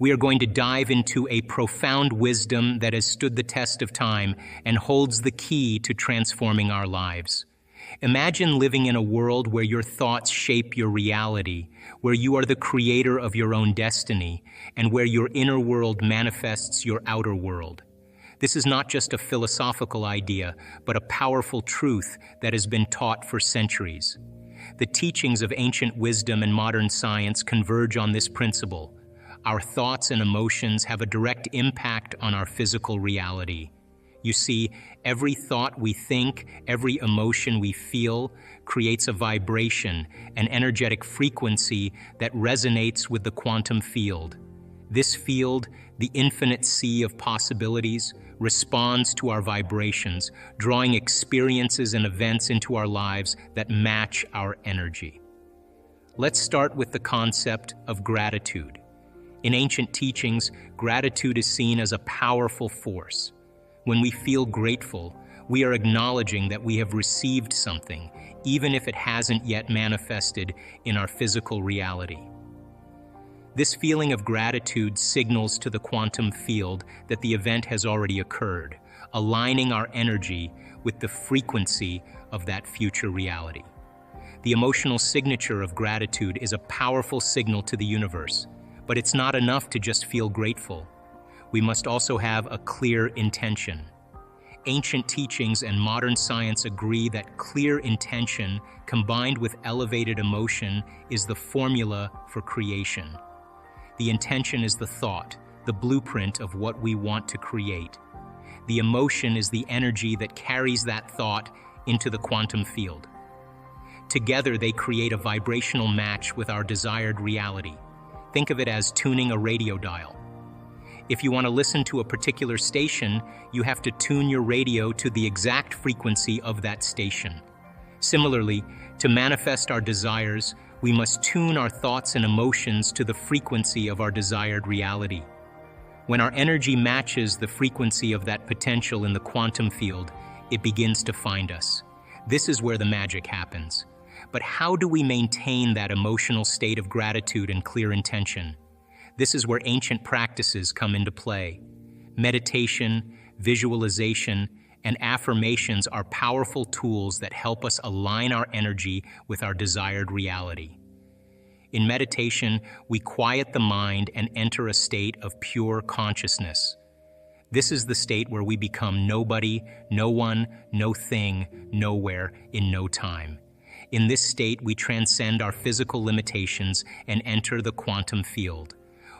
We are going to dive into a profound wisdom that has stood the test of time and holds the key to transforming our lives. Imagine living in a world where your thoughts shape your reality, where you are the creator of your own destiny, and where your inner world manifests your outer world. This is not just a philosophical idea, but a powerful truth that has been taught for centuries. The teachings of ancient wisdom and modern science converge on this principle. Our thoughts and emotions have a direct impact on our physical reality. You see, every thought we think, every emotion we feel, creates a vibration, an energetic frequency that resonates with the quantum field. This field, the infinite sea of possibilities, responds to our vibrations, drawing experiences and events into our lives that match our energy. Let's start with the concept of gratitude. In ancient teachings, gratitude is seen as a powerful force. When we feel grateful, we are acknowledging that we have received something, even if it hasn't yet manifested in our physical reality. This feeling of gratitude signals to the quantum field that the event has already occurred, aligning our energy with the frequency of that future reality. The emotional signature of gratitude is a powerful signal to the universe, but it's not enough to just feel grateful. We must also have a clear intention. Ancient teachings and modern science agree that clear intention combined with elevated emotion is the formula for creation. The intention is the thought, the blueprint of what we want to create. The emotion is the energy that carries that thought into the quantum field. Together, they create a vibrational match with our desired reality. Think of it as tuning a radio dial. If you want to listen to a particular station, you have to tune your radio to the exact frequency of that station. Similarly, to manifest our desires, we must tune our thoughts and emotions to the frequency of our desired reality. When our energy matches the frequency of that potential in the quantum field, it begins to find us. This is where the magic happens. But how do we maintain that emotional state of gratitude and clear intention? This is where ancient practices come into play. Meditation, visualization, and affirmations are powerful tools that help us align our energy with our desired reality. In meditation, we quiet the mind and enter a state of pure consciousness. This is the state where we become nobody, no one, no thing, nowhere, in no time. In this state, we transcend our physical limitations and enter the quantum field.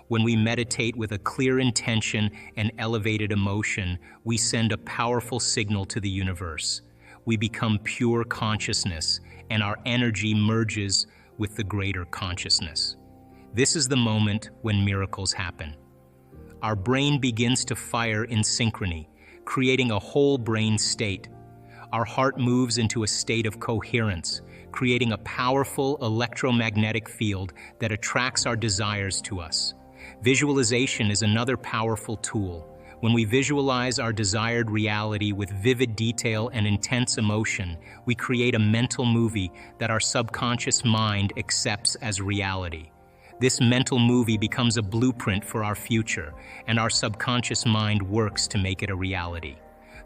When we meditate with a clear intention and elevated emotion, we send a powerful signal to the universe. We become pure consciousness, and our energy merges with the greater consciousness. This is the moment when miracles happen. Our brain begins to fire in synchrony, creating a whole brain state. Our heart moves into a state of coherence, creating a powerful electromagnetic field that attracts our desires to us. Visualization is another powerful tool. When we visualize our desired reality with vivid detail and intense emotion, we create a mental movie that our subconscious mind accepts as reality. This mental movie becomes a blueprint for our future, and our subconscious mind works to make it a reality.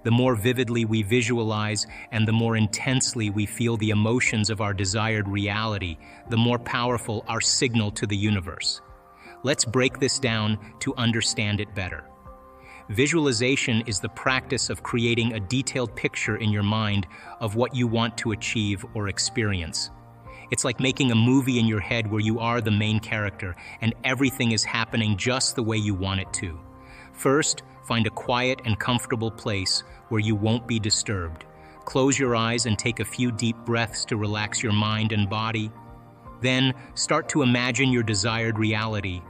The more vividly we visualize and the more intensely we feel the emotions of our desired reality, the more powerful our signal to the universe. Let's break this down to understand it better. Visualization is the practice of creating a detailed picture in your mind of what you want to achieve or experience. It's like making a movie in your head where you are the main character and everything is happening just the way you want it to. First, find a quiet and comfortable place where you won't be disturbed. Close your eyes and take a few deep breaths to relax your mind and body. Then, start to imagine your desired reality.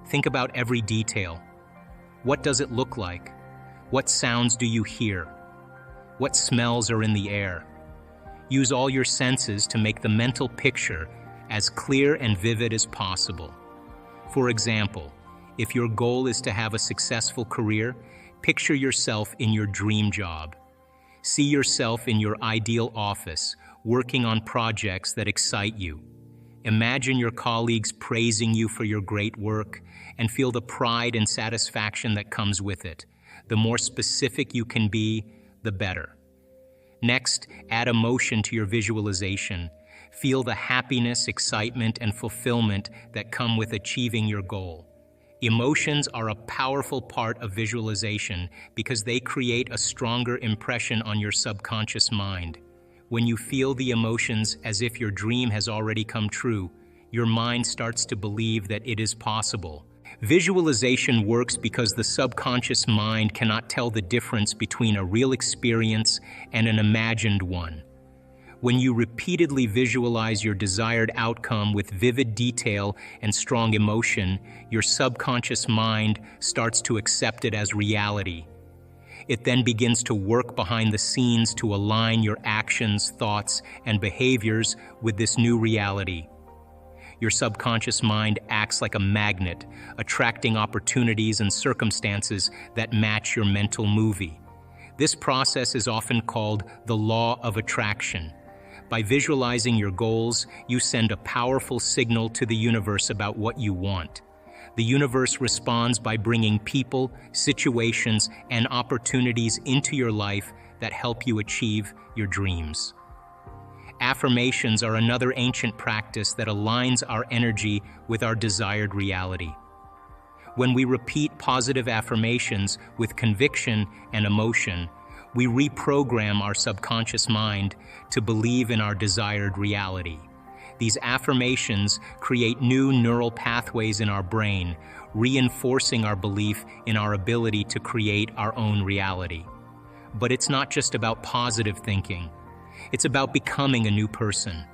Think about every detail. What does it look like? What sounds do you hear? What smells are in the air? Use all your senses to make the mental picture as clear and vivid as possible. For example, if your goal is to have a successful career, picture yourself in your dream job. See yourself in your ideal office, working on projects that excite you. Imagine your colleagues praising you for your great work, and feel the pride and satisfaction that comes with it. The more specific you can be, the better. Next, add emotion to your visualization. Feel the happiness, excitement, and fulfillment that come with achieving your goal. Emotions are a powerful part of visualization because they create a stronger impression on your subconscious mind. When you feel the emotions as if your dream has already come true, your mind starts to believe that it is possible. Visualization works because the subconscious mind cannot tell the difference between a real experience and an imagined one. When you repeatedly visualize your desired outcome with vivid detail and strong emotion, your subconscious mind starts to accept it as reality. It then begins to work behind the scenes to align your actions, thoughts, and behaviors with this new reality. Your subconscious mind acts like a magnet, attracting opportunities and circumstances that match your mental movie. This process is often called the law of attraction. By visualizing your goals, you send a powerful signal to the universe about what you want. The universe responds by bringing people, situations, and opportunities into your life that help you achieve your dreams. Affirmations are another ancient practice that aligns our energy with our desired reality. When we repeat positive affirmations with conviction and emotion, we reprogram our subconscious mind to believe in our desired reality. These affirmations create new neural pathways in our brain, reinforcing our belief in our ability to create our own reality. But it's not just about positive thinking. It's about becoming a new person.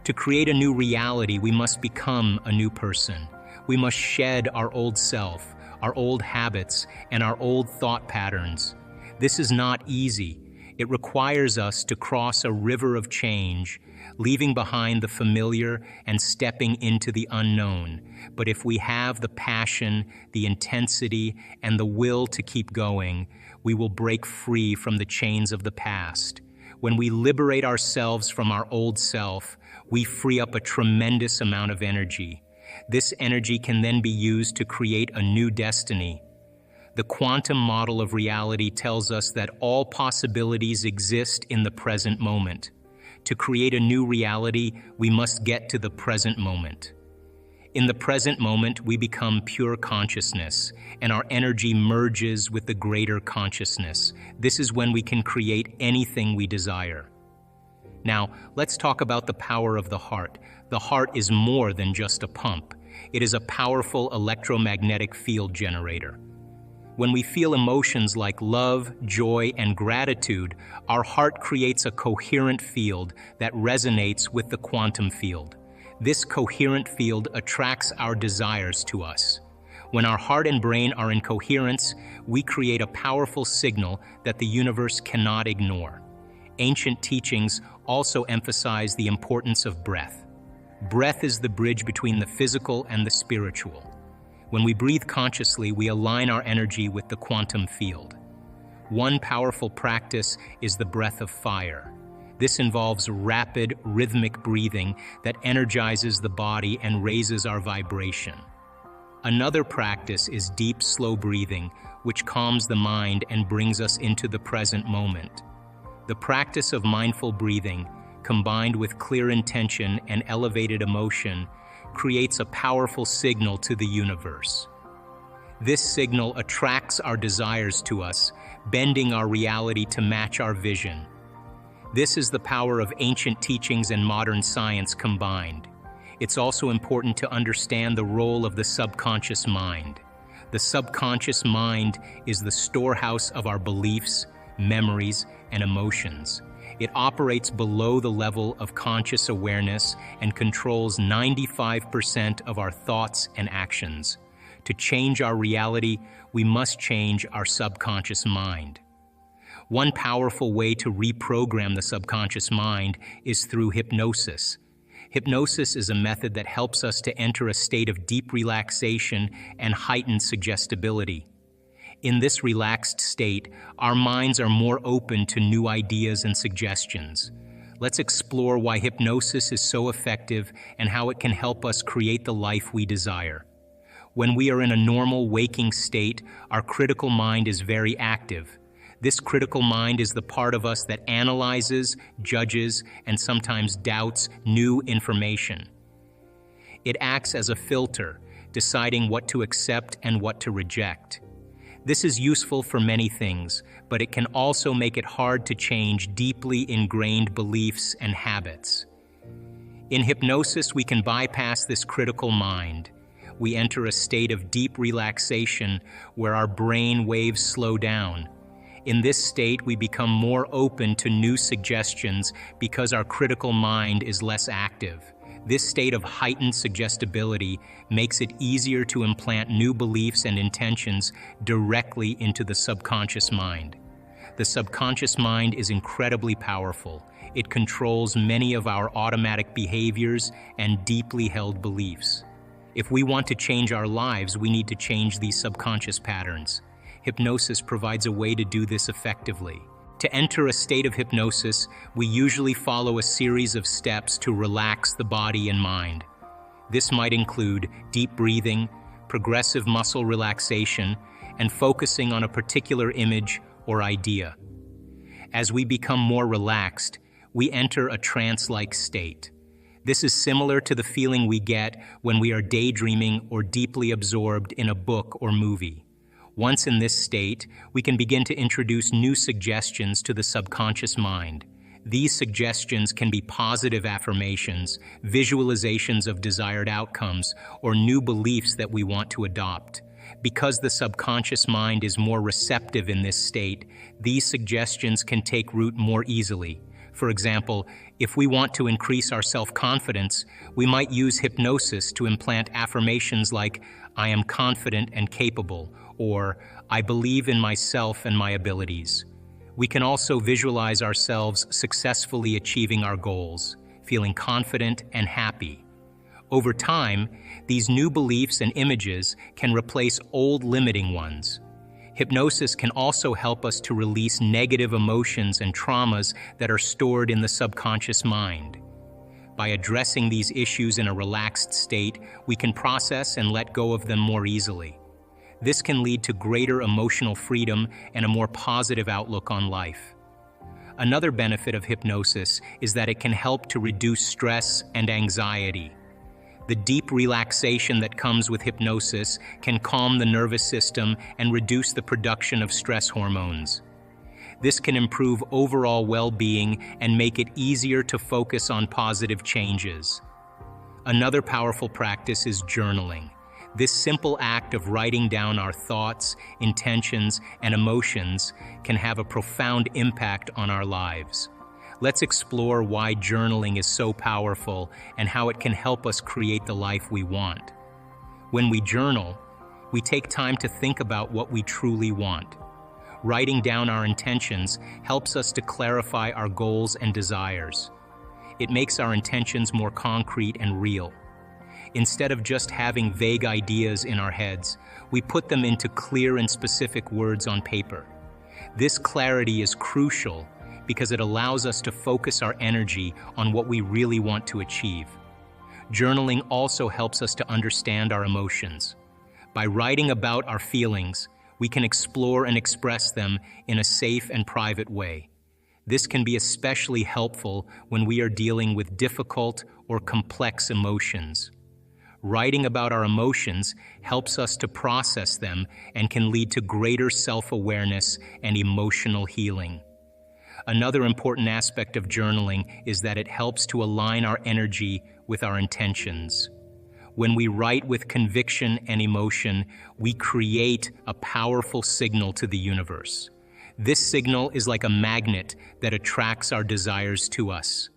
To create a new reality, we must become a new person. We must shed our old self, our old habits, and our old thought patterns. This is not easy. It requires us to cross a river of change, leaving behind the familiar and stepping into the unknown. But if we have the passion, the intensity, and the will to keep going, we will break free from the chains of the past. When we liberate ourselves from our old self, we free up a tremendous amount of energy. This energy can then be used to create a new destiny. The quantum model of reality tells us that all possibilities exist in the present moment. To create a new reality, we must get to the present moment. In the present moment, we become pure consciousness, and our energy merges with the greater consciousness. This is when we can create anything we desire. Now, let's talk about the power of the heart. The heart is more than just a pump. It is a powerful electromagnetic field generator. When we feel emotions like love, joy, and gratitude, our heart creates a coherent field that resonates with the quantum field. This coherent field attracts our desires to us. When our heart and brain are in coherence, we create a powerful signal that the universe cannot ignore. Ancient teachings also emphasize the importance of breath. Breath is the bridge between the physical and the spiritual. When we breathe consciously, we align our energy with the quantum field. One powerful practice is the breath of fire. This involves rapid, rhythmic breathing that energizes the body and raises our vibration. Another practice is deep, slow breathing, which calms the mind and brings us into the present moment. The practice of mindful breathing, combined with clear intention and elevated emotion, creates a powerful signal to the universe. This signal attracts our desires to us, bending our reality to match our vision. This is the power of ancient teachings and modern science combined. It's also important to understand the role of the subconscious mind. The subconscious mind is the storehouse of our beliefs, memories, and emotions. It operates below the level of conscious awareness and controls 95% of our thoughts and actions. To change our reality, we must change our subconscious mind. One powerful way to reprogram the subconscious mind is through hypnosis. Hypnosis is a method that helps us to enter a state of deep relaxation and heightened suggestibility. In this relaxed state, our minds are more open to new ideas and suggestions. Let's explore why hypnosis is so effective and how it can help us create the life we desire. When we are in a normal waking state, our critical mind is very active. This critical mind is the part of us that analyzes, judges, and sometimes doubts new information. It acts as a filter, deciding what to accept and what to reject. This is useful for many things, but it can also make it hard to change deeply ingrained beliefs and habits. In hypnosis, we can bypass this critical mind. We enter a state of deep relaxation where our brain waves slow down. In this state, we become more open to new suggestions because our critical mind is less active. This state of heightened suggestibility makes it easier to implant new beliefs and intentions directly into the subconscious mind. The subconscious mind is incredibly powerful. It controls many of our automatic behaviors and deeply held beliefs. If we want to change our lives, we need to change these subconscious patterns. Hypnosis provides a way to do this effectively. To enter a state of hypnosis, we usually follow a series of steps to relax the body and mind. This might include deep breathing, progressive muscle relaxation, and focusing on a particular image or idea. As we become more relaxed, we enter a trance-like state. This is similar to the feeling we get when we are daydreaming or deeply absorbed in a book or movie. Once in this state, we can begin to introduce new suggestions to the subconscious mind. These suggestions can be positive affirmations, visualizations of desired outcomes, or new beliefs that we want to adopt. Because the subconscious mind is more receptive in this state, these suggestions can take root more easily. For example, if we want to increase our self-confidence, we might use hypnosis to implant affirmations like, "I am confident and capable," or "I believe in myself and my abilities." We can also visualize ourselves successfully achieving our goals, feeling confident and happy. Over time, these new beliefs and images can replace old limiting ones. Hypnosis can also help us to release negative emotions and traumas that are stored in the subconscious mind. By addressing these issues in a relaxed state, we can process and let go of them more easily. This can lead to greater emotional freedom and a more positive outlook on life. Another benefit of hypnosis is that it can help to reduce stress and anxiety. The deep relaxation that comes with hypnosis can calm the nervous system and reduce the production of stress hormones. This can improve overall well-being and make it easier to focus on positive changes. Another powerful practice is journaling. This simple act of writing down our thoughts, intentions, and emotions can have a profound impact on our lives. Let's explore why journaling is so powerful and how it can help us create the life we want. When we journal, we take time to think about what we truly want. Writing down our intentions helps us to clarify our goals and desires. It makes our intentions more concrete and real. Instead of just having vague ideas in our heads, we put them into clear and specific words on paper. This clarity is crucial because it allows us to focus our energy on what we really want to achieve. Journaling also helps us to understand our emotions. By writing about our feelings, we can explore and express them in a safe and private way. This can be especially helpful when we are dealing with difficult or complex emotions. Writing about our emotions helps us to process them and can lead to greater self-awareness and emotional healing. Another important aspect of journaling is that it helps to align our energy with our intentions. When we write with conviction and emotion, we create a powerful signal to the universe. This signal is like a magnet that attracts our desires to us.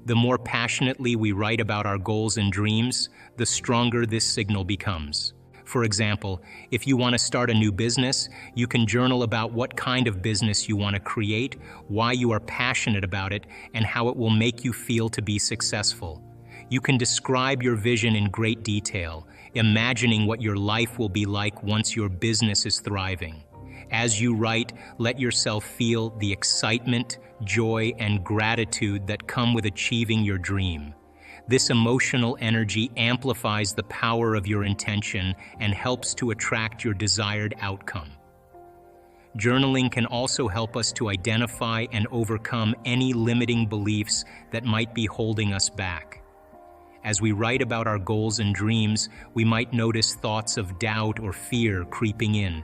The more passionately we write about our goals and dreams, the stronger this signal becomes. For example, if you want to start a new business, you can journal about what kind of business you want to create, why you are passionate about it, and how it will make you feel to be successful. You can describe your vision in great detail, imagining what your life will be like once your business is thriving. As you write, let yourself feel the excitement, joy, and gratitude that come with achieving your dream. This emotional energy amplifies the power of your intention and helps to attract your desired outcome. Journaling can also help us to identify and overcome any limiting beliefs that might be holding us back. As we write about our goals and dreams, we might notice thoughts of doubt or fear creeping in.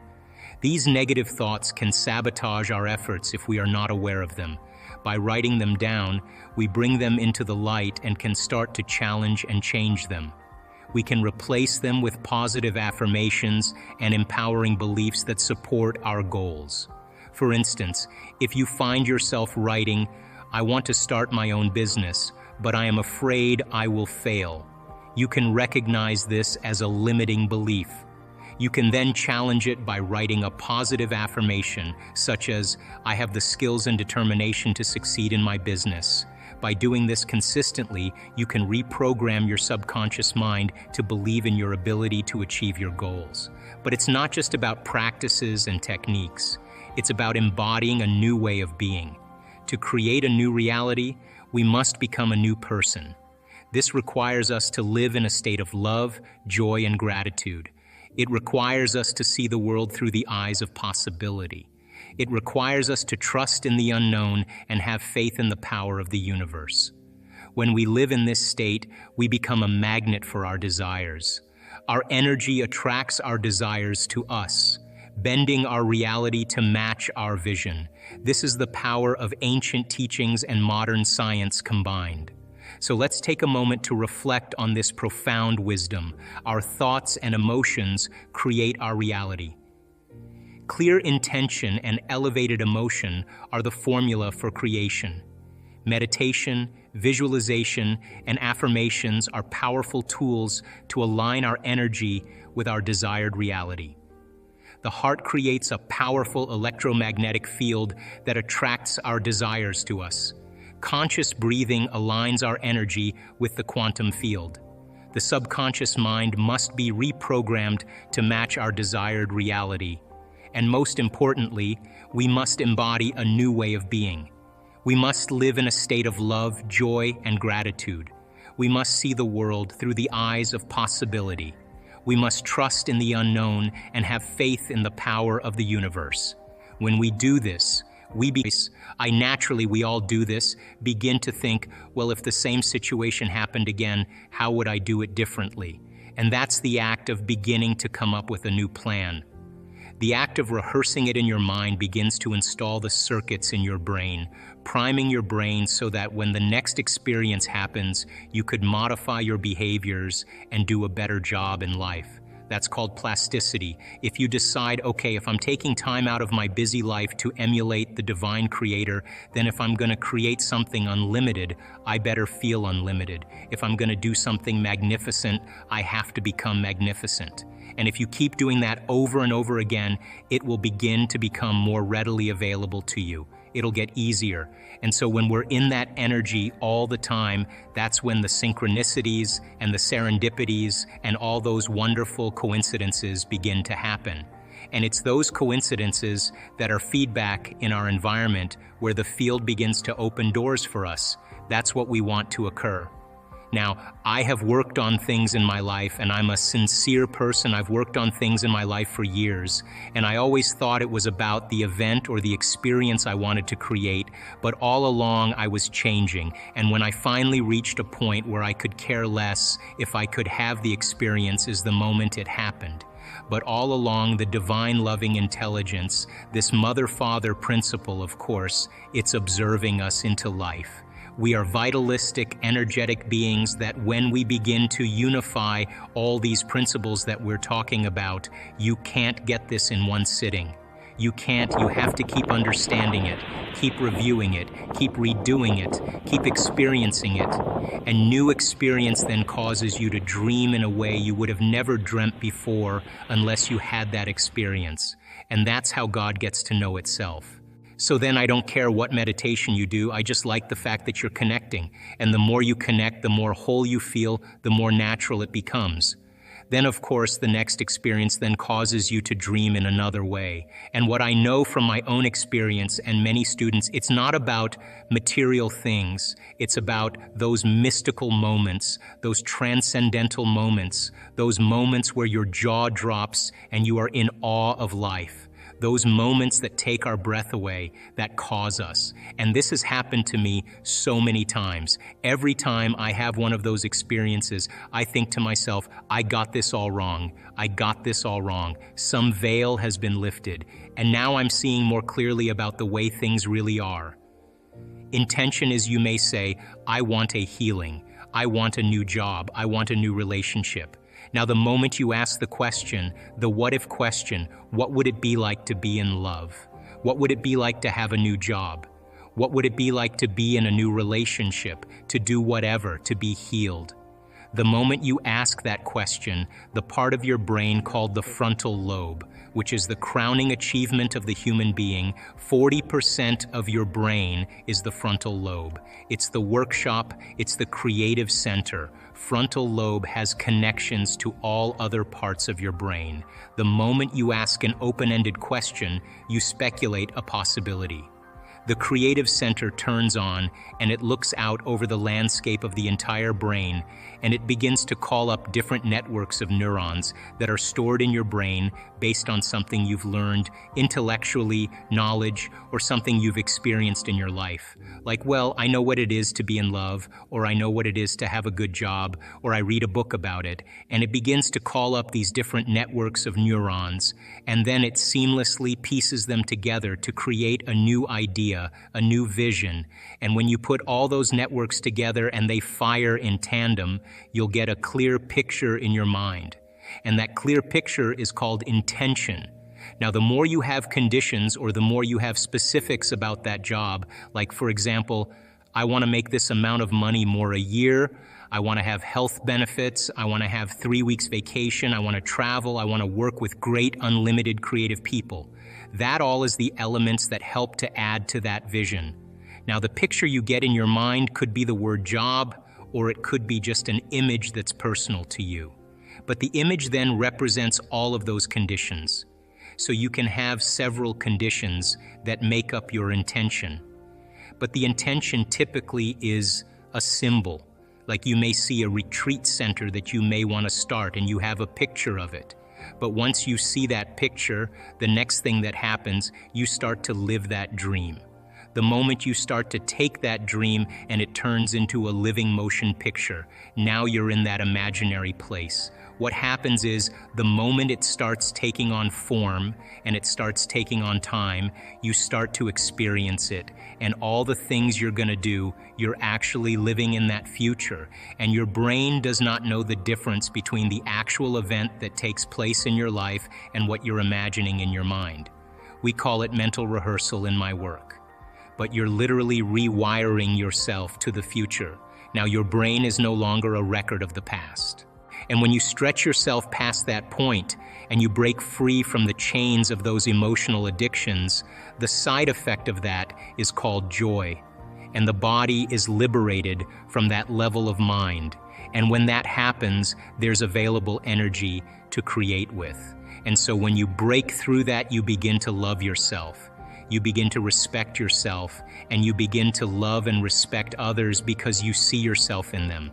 These negative thoughts can sabotage our efforts if we are not aware of them. By writing them down, we bring them into the light and can start to challenge and change them. We can replace them with positive affirmations and empowering beliefs that support our goals. For instance, if you find yourself writing, "I want to start my own business, but I am afraid I will fail," you can recognize this as a limiting belief. You can then challenge it by writing a positive affirmation, such as, "I have the skills and determination to succeed in my business." By doing this consistently, you can reprogram your subconscious mind to believe in your ability to achieve your goals. But it's not just about practices and techniques. It's about embodying a new way of being. To create a new reality, we must become a new person. This requires us to live in a state of love, joy, and gratitude. It requires us to see the world through the eyes of possibility. It requires us to trust in the unknown and have faith in the power of the universe. When we live in this state, we become a magnet for our desires. Our energy attracts our desires to us, bending our reality to match our vision. This is the power of ancient teachings and modern science combined. So let's take a moment to reflect on this profound wisdom. Our thoughts and emotions create our reality. Clear intention and elevated emotion are the formula for creation. Meditation, visualization, and affirmations are powerful tools to align our energy with our desired reality. The heart creates a powerful electromagnetic field that attracts our desires to us. Conscious breathing aligns our energy with the quantum field. The subconscious mind must be reprogrammed to match our desired reality. And most importantly, we must embody a new way of being. We must live in a state of love, joy, and gratitude. We must see the world through the eyes of possibility. We must trust in the unknown and have faith in the power of the universe. When we do this, we all do this, begin to think, well, if the same situation happened again, how would I do it differently? And that's the act of beginning to come up with a new plan. The act of rehearsing it in your mind begins to install the circuits in your brain, priming your brain so that when the next experience happens, you could modify your behaviors and do a better job in life. That's called plasticity. If you decide, okay, if I'm taking time out of my busy life to emulate the divine creator, then if I'm going to create something unlimited, I better feel unlimited. If I'm going to do something magnificent, I have to become magnificent. And if you keep doing that over and over again, it will begin to become more readily available to you. It'll get easier. And so when we're in that energy all the time, that's when the synchronicities and the serendipities and all those wonderful coincidences begin to happen. And it's those coincidences that are feedback in our environment where the field begins to open doors for us. That's what we want to occur. Now, I have worked on things in my life, and I'm a sincere person. I've worked on things in my life for years, and I always thought it was about the event or the experience I wanted to create, but all along I was changing. And when I finally reached a point where I could care less if I could have the experience is the moment it happened. But all along, the divine loving intelligence, this mother-father principle, of course, it's observing us into life. We are vitalistic, energetic beings that when we begin to unify all these principles that we're talking about, you can't get this in one sitting. You have to keep understanding it, keep reviewing it, keep redoing it, keep experiencing it. And new experience then causes you to dream in a way you would have never dreamt before unless you had that experience. And that's how God gets to know itself. So then I don't care what meditation you do, I just like the fact that you're connecting. And the more you connect, the more whole you feel, the more natural it becomes. Then, of course, the next experience then causes you to dream in another way. And what I know from my own experience and many students, it's not about material things. It's about those mystical moments, those transcendental moments, those moments where your jaw drops and you are in awe of life. Those moments that take our breath away, that cause us. And this has happened to me so many times. Every time I have one of those experiences, I think to myself, I got this all wrong. I got this all wrong. Some veil has been lifted, and now I'm seeing more clearly about the way things really are. Intention is, you may say, I want a healing. I want a new job. I want a new relationship. Now, the moment you ask the question, the what-if question, what would it be like to be in love? What would it be like to have a new job? What would it be like to be in a new relationship, to do whatever, to be healed? The moment you ask that question, the part of your brain called the frontal lobe, which is the crowning achievement of the human being, 40% of your brain is the frontal lobe. It's the workshop, it's the creative center. Frontal lobe has connections to all other parts of your brain. The moment you ask an open-ended question, you speculate a possibility. The creative center turns on and it looks out over the landscape of the entire brain, and it begins to call up different networks of neurons that are stored in your brain based on something you've learned intellectually, knowledge, or something you've experienced in your life. Like, well, I know what it is to be in love, or I know what it is to have a good job, or I read a book about it, and it begins to call up these different networks of neurons, and then it seamlessly pieces them together to create a new idea, a new vision. And when you put all those networks together and they fire in tandem, you'll get a clear picture in your mind. And that clear picture is called intention. Now, the more you have conditions or the more you have specifics about that job, like, for example, I want to make this amount of money more a year, I want to have health benefits, I want to have 3 weeks vacation, I want to travel, I want to work with great unlimited creative people. That all is the elements that help to add to that vision. Now, the picture you get in your mind could be the word job, or it could be just an image that's personal to you. But the image then represents all of those conditions. So you can have several conditions that make up your intention. But the intention typically is a symbol. Like, you may see a retreat center that you may want to start and you have a picture of it. But once you see that picture, the next thing that happens, you start to live that dream. The moment you start to take that dream and it turns into a living motion picture, now you're in that imaginary place. What happens is, the moment it starts taking on form and it starts taking on time, you start to experience it. And all the things you're going to do, you're actually living in that future. And your brain does not know the difference between the actual event that takes place in your life and what you're imagining in your mind. We call it mental rehearsal in my work. But you're literally rewiring yourself to the future. Now, your brain is no longer a record of the past. And when you stretch yourself past that point and you break free from the chains of those emotional addictions, the side effect of that is called joy. And the body is liberated from that level of mind. And when that happens, there's available energy to create with. And so when you break through that, you begin to love yourself. You begin to respect yourself, and you begin to love and respect others because you see yourself in them.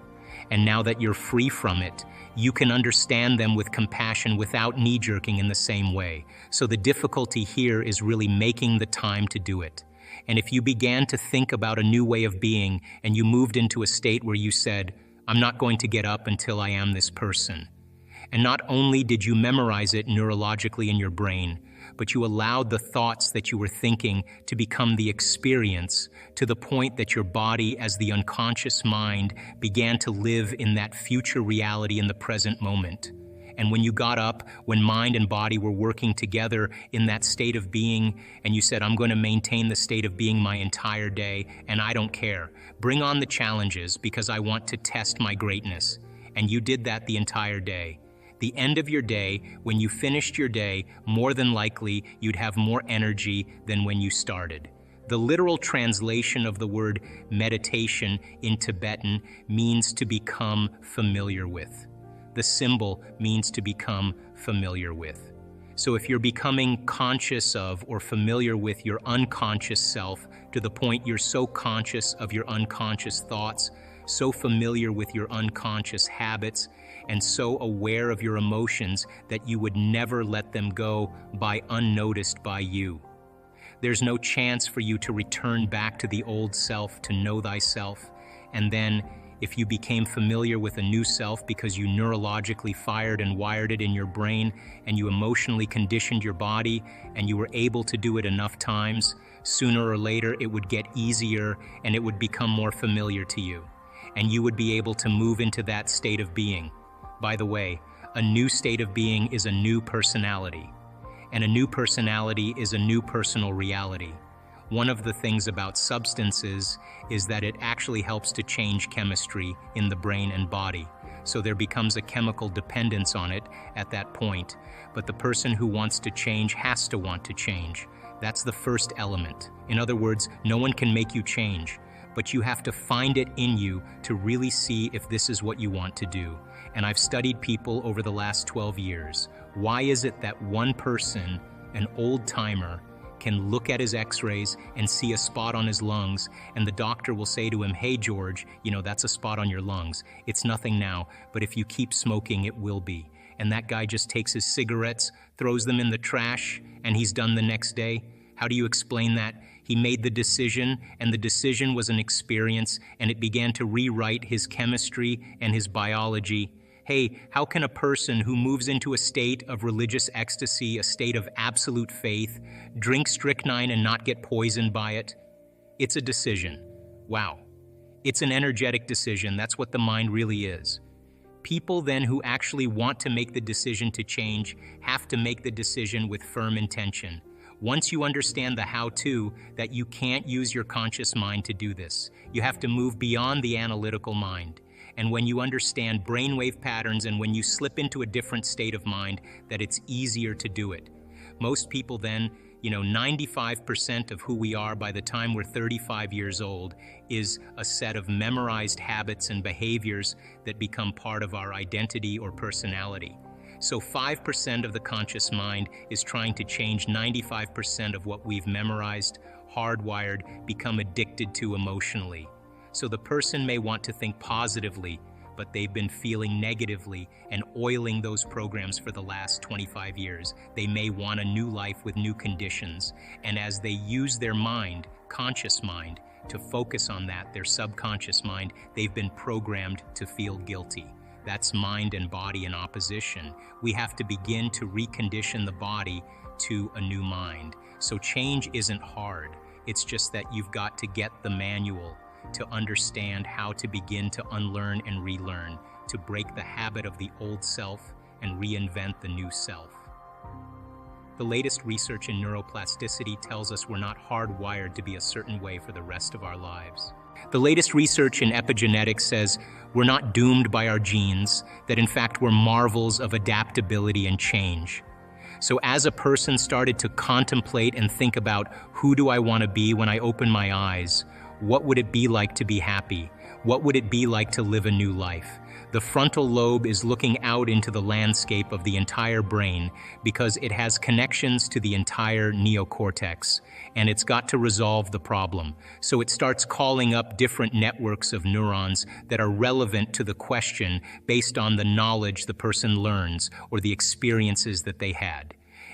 And now that you're free from it, you can understand them with compassion without knee-jerking in the same way. So the difficulty here is really making the time to do it. And if you began to think about a new way of being and you moved into a state where you said, I'm not going to get up until I am this person. And not only did you memorize it neurologically in your brain, but you allowed the thoughts that you were thinking to become the experience, to the point that your body, as the unconscious mind, began to live in that future reality in the present moment. And when you got up, when mind and body were working together in that state of being, and you said, I'm going to maintain the state of being my entire day, and I don't care. Bring on the challenges because I want to test my greatness. And you did that the entire day. The end of your day, when you finished your day, more than likely you'd have more energy than when you started. The literal translation of the word meditation in Tibetan means to become familiar with. The symbol means to become familiar with. So if you're becoming conscious of or familiar with your unconscious self to the point you're so conscious of your unconscious thoughts, so familiar with your unconscious habits, and so aware of your emotions that you would never let them go by unnoticed by you. There's no chance for you to return back to the old self to know thyself, and then if you became familiar with a new self because you neurologically fired and wired it in your brain and you emotionally conditioned your body and you were able to do it enough times, sooner or later it would get easier and it would become more familiar to you. And you would be able to move into that state of being. By the way, a new state of being is a new personality. And a new personality is a new personal reality. One of the things about substances is that it actually helps to change chemistry in the brain and body. So there becomes a chemical dependence on it at that point. But the person who wants to change has to want to change. That's the first element. In other words, no one can make you change, but you have to find it in you to really see if this is what you want to do. And I've studied people over the last 12 years. Why is it that one person, an old timer, can look at his x-rays and see a spot on his lungs, and the doctor will say to him, "Hey George, that's a spot on your lungs. It's nothing now, but if you keep smoking, it will be." And that guy just takes his cigarettes, throws them in the trash, and he's done the next day? How do you explain that? He made the decision, and the decision was an experience, and it began to rewrite his chemistry and his biology. Hey, how can a person who moves into a state of religious ecstasy, a state of absolute faith, drink strychnine and not get poisoned by it? It's a decision. Wow. It's an energetic decision. That's what the mind really is. People then who actually want to make the decision to change have to make the decision with firm intention. Once you understand the how-to, that you can't use your conscious mind to do this. You have to move beyond the analytical mind. And when you understand brainwave patterns and when you slip into a different state of mind, that it's easier to do it. Most people then, 95% of who we are by the time we're 35 years old is a set of memorized habits and behaviors that become part of our identity or personality. So 5% of the conscious mind is trying to change 95% of what we've memorized, hardwired, become addicted to emotionally. So the person may want to think positively, but they've been feeling negatively and oiling those programs for the last 25 years. They may want a new life with new conditions. And as they use their mind, conscious mind, to focus on that, their subconscious mind, they've been programmed to feel guilty. That's mind and body in opposition. We have to begin to recondition the body to a new mind. So change isn't hard. It's just that you've got to get the manual to understand how to begin to unlearn and relearn, to break the habit of the old self and reinvent the new self. The latest research in neuroplasticity tells us we're not hardwired to be a certain way for the rest of our lives. The latest research in epigenetics says we're not doomed by our genes, that in fact we're marvels of adaptability and change. So as a person started to contemplate and think about who do I want to be when I open my eyes, what would it be like to be happy? What would it be like to live a new life? The frontal lobe is looking out into the landscape of the entire brain because it has connections to the entire neocortex, and it's got to resolve the problem. So it starts calling up different networks of neurons that are relevant to the question based on the knowledge the person learns or the experiences that they had.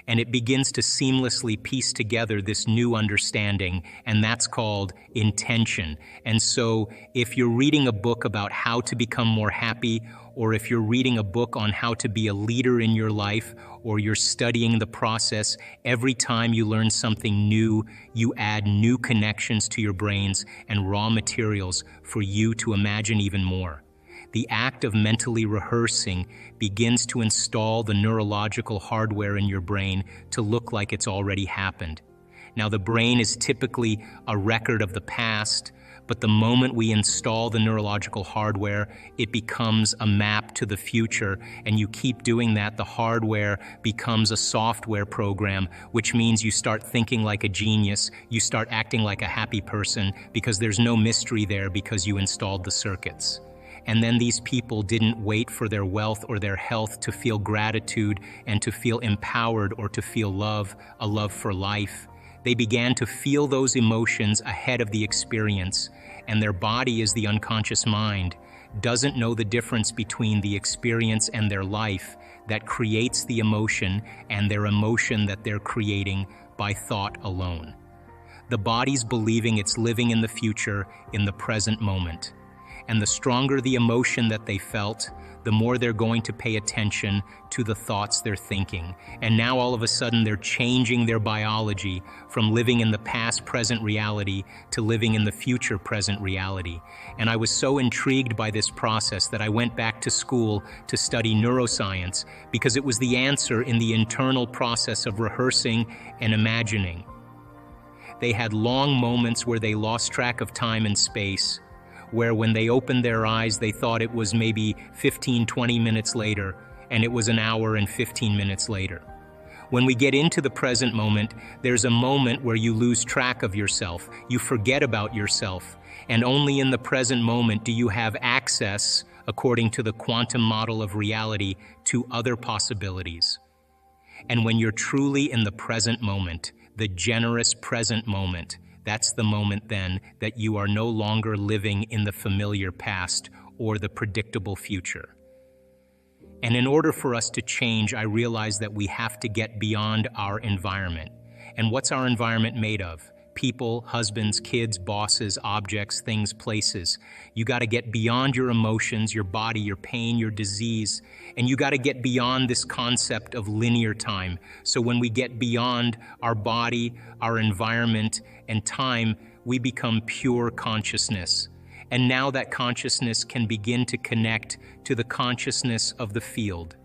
And it begins to seamlessly piece together this new understanding, and that's called intention. And so if you're reading a book about how to become more happy, or if you're reading a book on how to be a leader in your life, or you're studying the process, every time you learn something new, you add new connections to your brains and raw materials for you to imagine even more. The act of mentally rehearsing begins to install the neurological hardware in your brain to look like it's already happened. Now, the brain is typically a record of the past, but the moment we install the neurological hardware, it becomes a map to the future, and you keep doing that, the hardware becomes a software program, which means you start thinking like a genius, you start acting like a happy person, because there's no mystery there because you installed the circuits. And then these people didn't wait for their wealth or their health to feel gratitude and to feel empowered or to feel love, a love for life. They began to feel those emotions ahead of the experience, and their body, as the unconscious mind, doesn't know the difference between the experience and their life that creates the emotion and their emotion that they're creating by thought alone. The body's believing it's living in the future, in the present moment. And the stronger the emotion that they felt, the more they're going to pay attention to the thoughts they're thinking. And now all of a sudden they're changing their biology from living in the past present reality to living in the future present reality. And I was so intrigued by this process that I went back to school to study neuroscience, because it was the answer in the internal process of rehearsing and imagining. They had long moments where they lost track of time and space, where when they opened their eyes, they thought it was maybe 15, 20 minutes later, and it was an hour and 15 minutes later. When we get into the present moment, there's a moment where you lose track of yourself, you forget about yourself, and only in the present moment do you have access, according to the quantum model of reality, to other possibilities. And when you're truly in the present moment, the generous present moment, that's the moment then that you are no longer living in the familiar past or the predictable future. And in order for us to change, I realize that we have to get beyond our environment. And what's our environment made of? People, husbands, kids, bosses, objects, things, places. You got to get beyond your emotions, your body, your pain, your disease, and you got to get beyond this concept of linear time. So when we get beyond our body, our environment, and time, we become pure consciousness. And now that consciousness can begin to connect to the consciousness of the field.